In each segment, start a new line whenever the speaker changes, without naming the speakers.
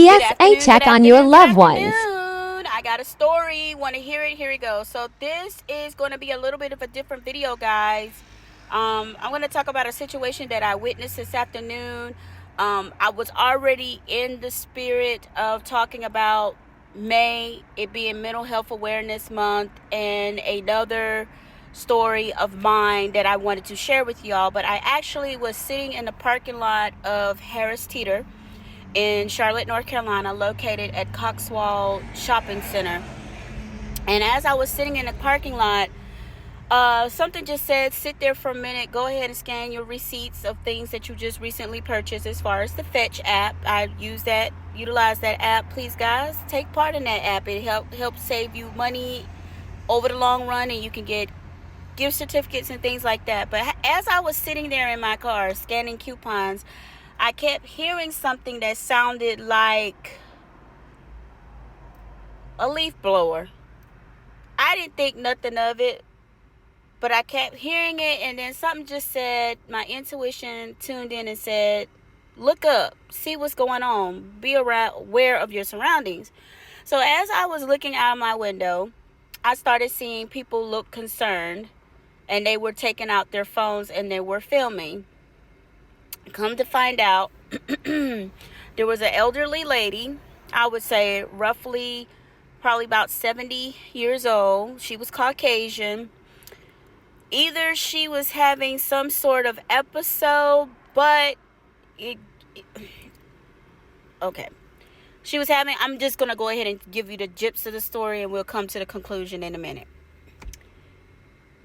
PSA check on your loved ones.
I got a story. Want to hear it? Here we go. So this is going to be a little bit of a different video, guys. I'm going to talk about a situation that I witnessed this afternoon. I was already in the spirit of talking about May, it being Mental Health Awareness Month, and another story of mine that I wanted to share with y'all. But I actually was sitting in the parking lot of Harris Teeter in Charlotte, North Carolina, located at Coxwall Shopping Center. And as I was sitting in the parking lot, something just said, sit there for a minute, go ahead and scan your receipts of things that you just recently purchased. As far as the Fetch app, I utilize that app. Please, guys, take part in that app. It helps save you money over the long run, and you can get gift certificates and things like that. But as I was sitting there in my car scanning coupons, I kept hearing something that sounded like a leaf blower. I didn't think nothing of it, but I kept hearing it, and then something just said, my intuition tuned in and said, look up, see what's going on, be aware of your surroundings. So as I was looking out of my window, I started seeing people look concerned, and they were taking out their phones and they were filming. Come to find out, there was an elderly lady, I would say roughly probably about 70 years old. She was Caucasian. Either she was having some sort of episode, but okay. She was having, I'm just going to go ahead and give you the gist of the story, and we'll come to the conclusion in a minute.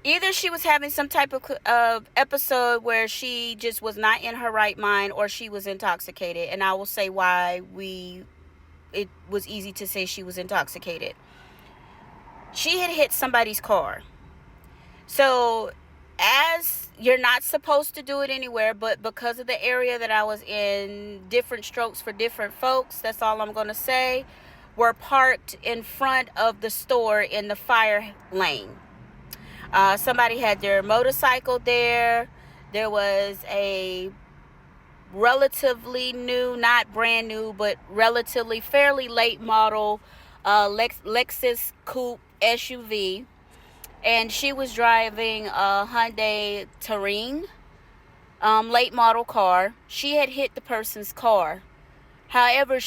Either she was having some type of episode where she just was not in her right mind, or she was intoxicated. And I will say why it was easy to say she was intoxicated. She had hit somebody's car. So, as you're not supposed to do it anywhere, but because of the area that I was in, different strokes for different folks, that's all I'm going to say, were parked in front of the store in the fire lane. Somebody had their motorcycle there. There was a relatively new, not brand new, but relatively fairly late model Lexus Coupe SUV. And she was driving a Hyundai Terrain, late model car. She had hit the person's car. However,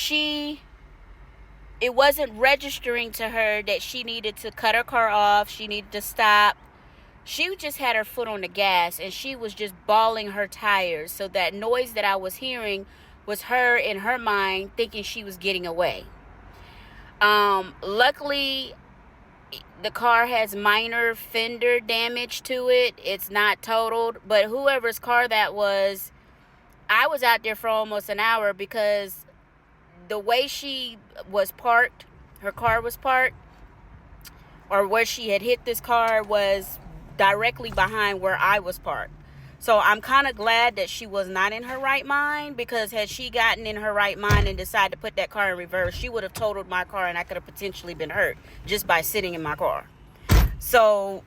it wasn't registering to her that she needed to cut her car off. She needed to stop. She just had her foot on the gas, and she was just bawling her tires. So that noise that I was hearing was her in her mind thinking she was getting away. Luckily, the car has minor fender damage to it. It's not totaled, but whoever's car that was, I was out there for almost an hour, because the way she was parked, her car was parked, or where she had hit this car was directly behind where I was parked. So I'm kind of glad that she was not in her right mind, because had she gotten in her right mind and decided to put that car in reverse, she would have totaled my car, and I could have potentially been hurt just by sitting in my car. So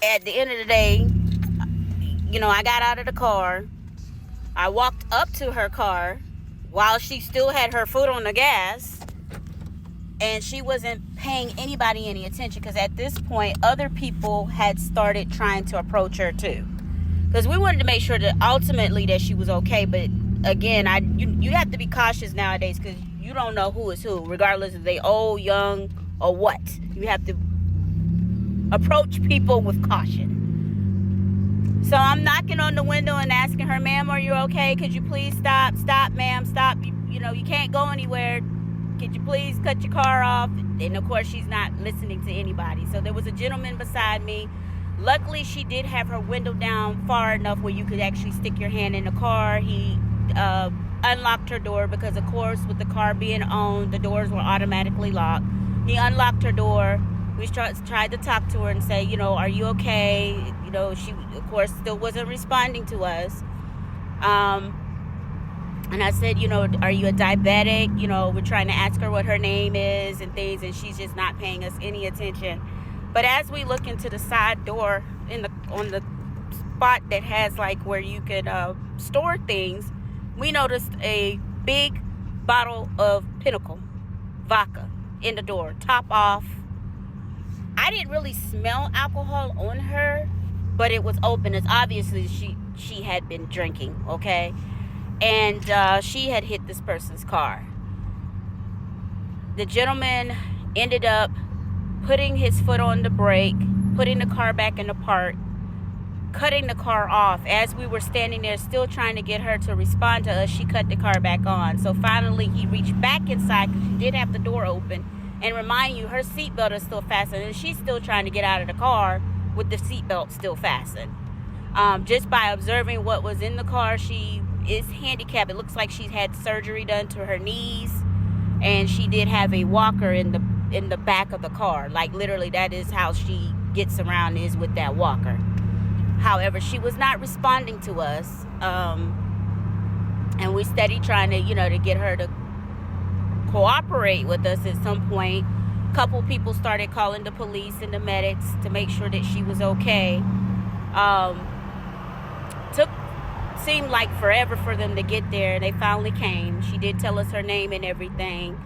at the end of the day, I got out of the car. I walked up to her car while she still had her foot on the gas, and she wasn't paying anybody any attention, because at this point, other people had started trying to approach her too. Because we wanted to make sure that ultimately that she was okay. But again, you have to be cautious nowadays, because you don't know who is who, regardless if they old, young, or what. You have to approach people with caution. So I'm knocking on the window and asking her, ma'am, are you okay? Could you please stop? Stop, ma'am, stop. You can't go anywhere. Could you please cut your car off? And of course, she's not listening to anybody. So there was a gentleman beside me. Luckily, she did have her window down far enough where you could actually stick your hand in the car. He unlocked her door, because of course, with the car being owned, the doors were automatically locked. He unlocked her door. We tried to talk to her and say, are you okay? She, of course, still wasn't responding to us. And I said, are you a diabetic? We're trying to ask her what her name is and things, and she's just not paying us any attention. But as we look into the side door on the spot that has like where you could store things, we noticed a big bottle of Pinnacle vodka in the door, top off. I didn't really smell alcohol on her, but it was open. It's obviously she had been drinking, okay? And she had hit this person's car. The gentleman ended up putting his foot on the brake, putting the car back in the park, cutting the car off. As we were standing there still trying to get her to respond to us, she cut the car back on. So finally he reached back inside, because she did have the door open. And remind you, her seatbelt is still fastened, and she's still trying to get out of the car with the seatbelt still fastened. Just by observing what was in the car, she is handicapped. It looks like she's had surgery done to her knees, and she did have a walker in the back of the car. Like literally, that is how she gets around, is with that walker. However, she was not responding to us, and we steady trying to, to get her to cooperate with us. At some point, a couple people started calling the police and the medics to make sure that she was okay. Seemed like forever for them to get there, and they finally came. She did tell us her name and everything.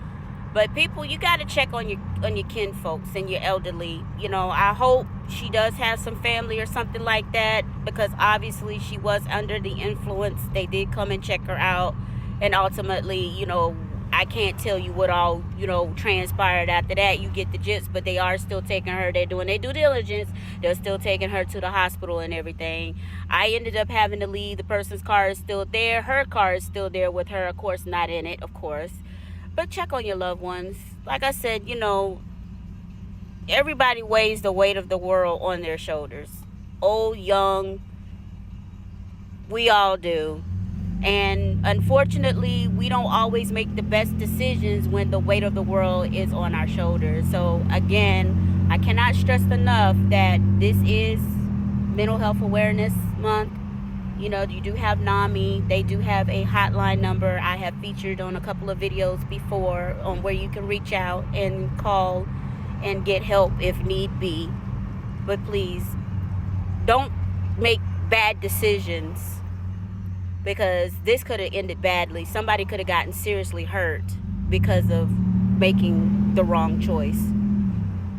But people, you got to check on your kin folks and your elderly. I hope she does have some family or something like that, because obviously she was under the influence. They did come and check her out, and ultimately, I can't tell you what all, transpired after that. You get the gist, but they are still taking her. They're doing their due diligence. They're still taking her to the hospital and everything. I ended up having to leave. The person's car is still there. Her car is still there with her, of course, not in it, of course. But check on your loved ones. Like I said, everybody weighs the weight of the world on their shoulders. Old, young, we all do. And unfortunately, we don't always make the best decisions when the weight of the world is on our shoulders. So again, I cannot stress enough that this is Mental Health Awareness Month. You do have NAMI. They do have a hotline number. I have featured on a couple of videos before on where you can reach out and call and get help if need be. But please, don't make bad decisions, because this could have ended badly. Somebody could have gotten seriously hurt because of making the wrong choice.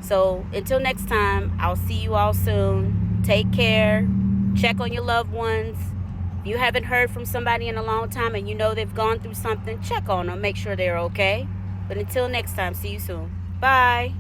So until next time, I'll see you all soon. Take care. Check on your loved ones. If you haven't heard from somebody in a long time and they've gone through something, check on them. Make sure they're okay. But until next time, see you soon. Bye.